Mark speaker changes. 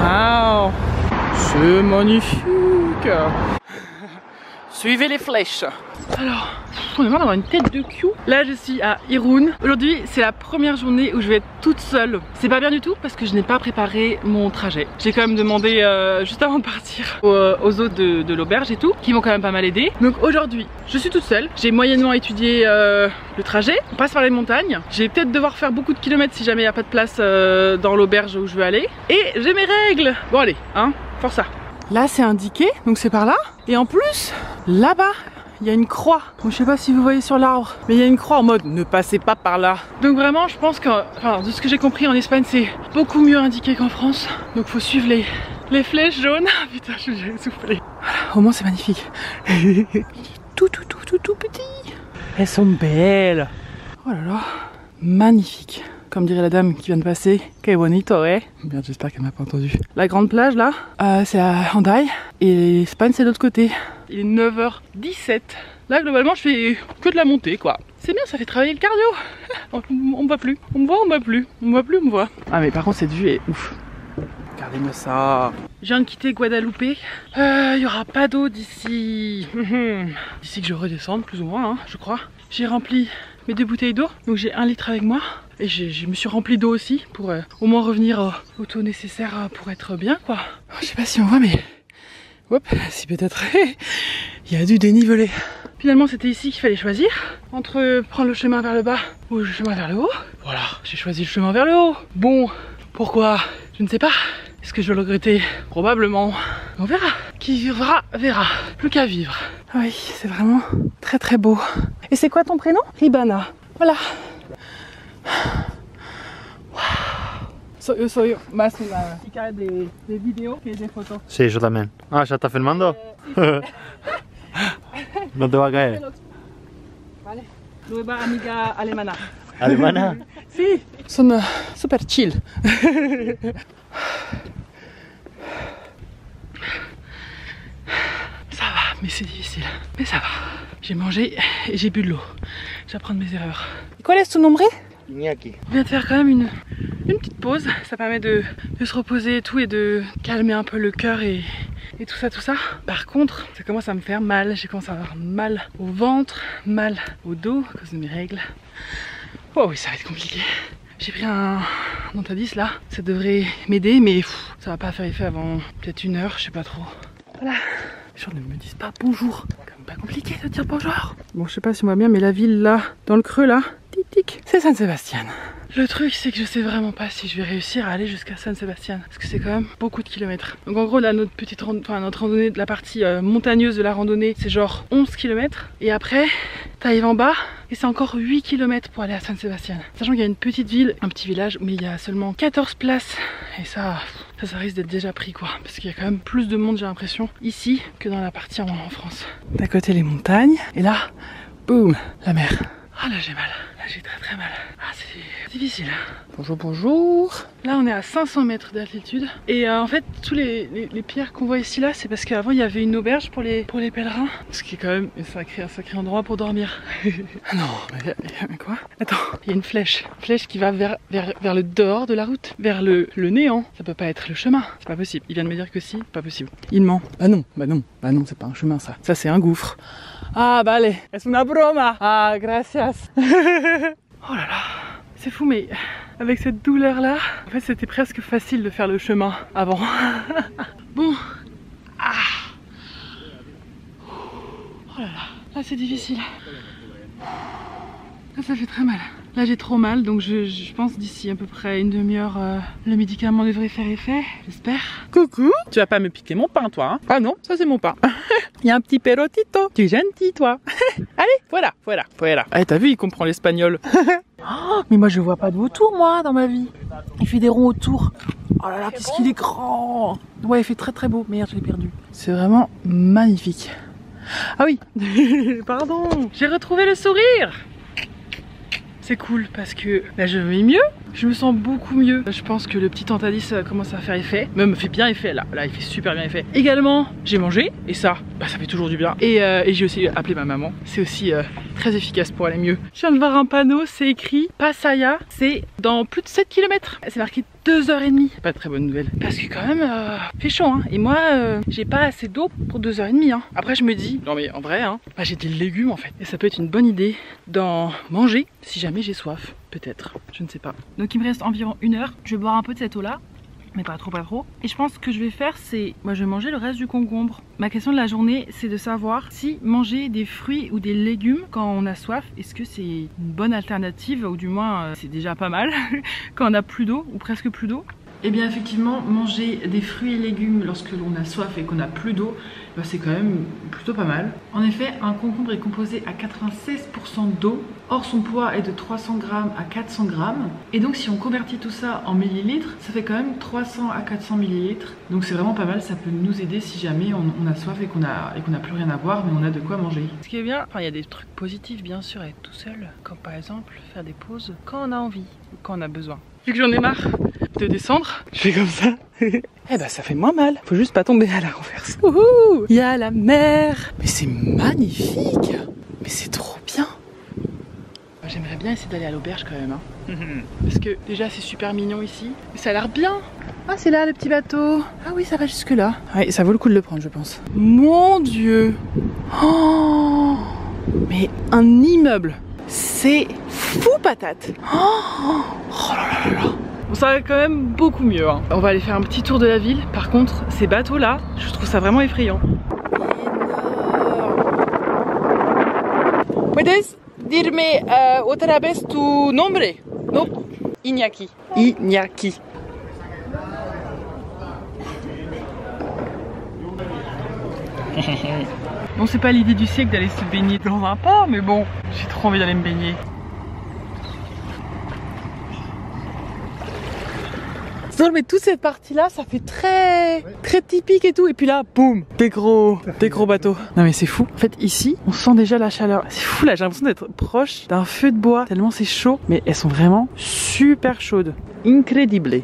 Speaker 1: Waouh, c'est magnifique. Suivez les flèches. Alors, on est marre d'avoir une tête de cul. Là, je suis à Irun. Aujourd'hui, c'est la première journée où je vais être toute seule. C'est pas bien du tout parce que je n'ai pas préparé mon trajet. J'ai quand même demandé juste avant de partir aux autres de l'auberge et tout, qui m'ont quand même pas mal aidé. Donc aujourd'hui, je suis toute seule. J'ai moyennement étudié le trajet. On passe par les montagnes. Je vais peut-être devoir faire beaucoup de kilomètres si jamais il n'y a pas de place dans l'auberge où je veux aller. Et j'ai mes règles. Bon allez, hein, force ça. Là, c'est indiqué, donc c'est par là. Et en plus, là-bas, il y a une croix. Bon, je sais pas si vous voyez sur l'arbre, mais il y a une croix en mode ne passez pas par là. Donc vraiment, je pense que, enfin, de ce que j'ai compris en Espagne, c'est beaucoup mieux indiqué qu'en France. Donc faut suivre les flèches jaunes. Putain, je suis essoufflée. Voilà, au moins c'est magnifique. Tout petit. Elles sont belles. Oh là là, magnifique. Comme dirait la dame qui vient de passer, que bonito, eh? Bien, j'espère qu'elle m'a pas entendu. La grande plage là, c'est à Hendaye et l'Espagne c'est de l'autre côté. Il est 9h17. Là globalement je fais que de la montée quoi. C'est bien, ça fait travailler le cardio. On me voit plus, on me voit, on me voit plus, on me voit plus, on me voit. Ah mais par contre cette vue est ouf. Regardez-moi ça. Je viens de quitter Guadeloupe. Il y aura pas d'eau d'ici. D'ici que je redescende plus ou moins, hein, je crois. J'ai rempli mes 2 bouteilles d'eau, donc j'ai 1 litre avec moi. Et je me suis rempli d'eau aussi pour au moins revenir au taux nécessaire pour être bien quoi. Je sais pas si on voit mais... Hop, si peut-être il y a du dénivelé. Finalement c'était ici qu'il fallait choisir. Entre prendre le chemin vers le bas ou le chemin vers le haut. Voilà, j'ai choisi le chemin vers le haut. Bon, pourquoi? Je ne sais pas. Est-ce que je vais le regretter? Probablement. On verra. Qui vivra, verra. Plus qu'à vivre. Ah oui, c'est vraiment très très beau. Et c'est quoi ton prénom? Ribana. Voilà. Soy más una chica de video que de fotos.
Speaker 2: Sí, yo también. Ah, ¿ya estás filmando? No te va a caer.
Speaker 1: Vale. Nueva amiga alemana.
Speaker 2: ¿Alemana?
Speaker 1: Si. Son super chill. Ça va, mais c'est difficile. Mais ça va. J'ai mangé et j'ai bu de l'eau. J'apprends de mes erreurs. ¿Cuál es tu nombre?
Speaker 2: Iñaki.
Speaker 1: On vient de faire quand même une petite pause. Ça permet de se reposer et tout et de calmer un peu le cœur et tout ça. Par contre, ça commence à me faire mal. J'ai commencé à avoir mal au ventre, mal au dos à cause de mes règles. Oh oui, ça va être compliqué. J'ai pris un Dentadis là. Ça devrait m'aider, mais ça va pas faire effet avant peut-être 1 heure, je sais pas trop. Voilà. Les gens ne me disent pas bonjour. C'est quand même pas compliqué de dire bonjour. Bon, je sais pas si on voit bien, mais la ville là, dans le creux là, tic, c'est San Sebastián. Le truc c'est que je sais vraiment pas si je vais réussir à aller jusqu'à San Sebastián parce que c'est quand même beaucoup de kilomètres. Donc en gros là notre petite notre randonnée de la partie montagneuse de la randonnée c'est genre 11 km et après t'arrives en bas et c'est encore 8 km pour aller à San Sebastián. Sachant qu'il y a une petite ville, un petit village mais il y a seulement 14 places et ça risque d'être déjà pris quoi parce qu'il y a quand même plus de monde j'ai l'impression ici que dans la partie en France. D'à côté les montagnes et là, boum, la mer. Ah là j'ai mal, là j'ai très mal. Ah c'est difficile. Bonjour. Là on est à 500 mètres d'altitude et en fait tous les pierres qu'on voit ici là c'est parce qu'avant il y avait une auberge pour les pèlerins. Ce qui est quand même un sacré endroit pour dormir. Ah non mais quoi? Attends, il y a une flèche qui va vers le dehors de la route, vers le néant. Ça peut pas être le chemin, c'est pas possible. Il vient de me dire que si, pas possible. Il ment. Bah non, c'est pas un chemin ça. Ça c'est un gouffre. Ah vale, es una broma. Ah gracias. Oh là là, c'est fou mais avec cette douleur là, en fait c'était presque facile de faire le chemin avant. Bon. Ah. Oh là là, là c'est difficile. Là ça fait très mal. Là j'ai trop mal donc je pense d'ici à peu près 1 demi-heure le médicament devrait faire effet, j'espère. Coucou, tu vas pas me piquer mon pain toi hein? Ah non, ça c'est mon pain. Il y a un petit perrotito, tu es gentil toi. Allez, voilà. Ah t'as vu il comprend l'espagnol. Oh, mais moi je vois pas de vautour moi dans ma vie. Il fait des ronds autour. Oh là là qu'est-ce qu'il est grand. Ouais il fait très beau, merde je l'ai perdu. C'est vraiment magnifique. Ah oui, pardon, j'ai retrouvé le sourire. C'est cool parce que là je vais mieux. Je me sens beaucoup mieux. Je pense que le petit Tantadis commence à faire effet. Même fait bien effet là. Là il fait super bien effet. Également j'ai mangé et ça, ça fait toujours du bien. Et j'ai aussi appelé ma maman. C'est aussi très efficace pour aller mieux. Je viens de voir un panneau, c'est écrit Pattaya. C'est dans plus de 7 km. C'est marqué 2h30. Pas de très bonne nouvelle. Parce que quand même, fait chaud hein. Et moi, j'ai pas assez d'eau pour 2h30 hein. Après je me dis, non mais en vrai hein, bah, j'ai des légumes en fait. Et ça peut être une bonne idée d'en manger si jamais j'ai soif. Peut-être, je ne sais pas. Donc il me reste environ 1 heure. Je vais boire un peu de cette eau là. Mais pas trop. Et je pense que je vais faire c'est, moi je vais manger le reste du concombre. Ma question de la journée c'est de savoir si manger des fruits ou des légumes quand on a soif, est-ce que c'est une bonne alternative ou du moins c'est déjà pas mal quand on a plus d'eau ou presque plus d'eau. Et bien effectivement manger des fruits et légumes lorsque l'on a soif et qu'on a plus d'eau, bah, c'est quand même plutôt pas mal. En effet un concombre est composé à 96% d'eau. Or son poids est de 300 g à 400 g. Et donc si on convertit tout ça en millilitres, ça fait quand même 300 à 400 millilitres. Donc c'est vraiment pas mal, ça peut nous aider si jamais on a soif et qu'on a plus rien à boire, mais on a de quoi manger. Ce qui est bien, enfin il y a des trucs positifs bien sûr à être tout seul. Comme par exemple faire des pauses quand on a envie ou quand on a besoin. Vu que j'en ai marre de descendre, je fais comme ça. Eh ben ça fait moins mal, faut juste pas tomber à la renverse. Wouhou, il y a la mer. Mais c'est magnifique. Mais c'est trop bien. J'aimerais bien essayer d'aller à l'auberge quand même hein. Parce que déjà c'est super mignon ici. Mais ça a l'air bien. Ah c'est là le petit bateau. Ah oui ça va jusque là. Ouais ça vaut le coup de le prendre je pense. Mon dieu. Oh, mais un immeuble. C'est fou patate. Oh là là. Bon, ça va quand même beaucoup mieux hein. On va aller faire un petit tour de la ville. Par contre ces bateaux là, je trouve ça vraiment effrayant. Puedes dirme otra vez tu nombre? No, Iñaki. Iñaki. Bon c'est pas l'idée du siècle d'aller se baigner dans un port, mais bon, j'ai trop envie d'aller me baigner. Non mais toute cette partie là ça fait très typique et tout, et puis là boum, des gros bateaux. Non mais c'est fou, en fait ici on sent déjà la chaleur, c'est fou là, j'ai l'impression d'être proche d'un feu de bois tellement c'est chaud, mais elles sont vraiment super chaudes, incredible.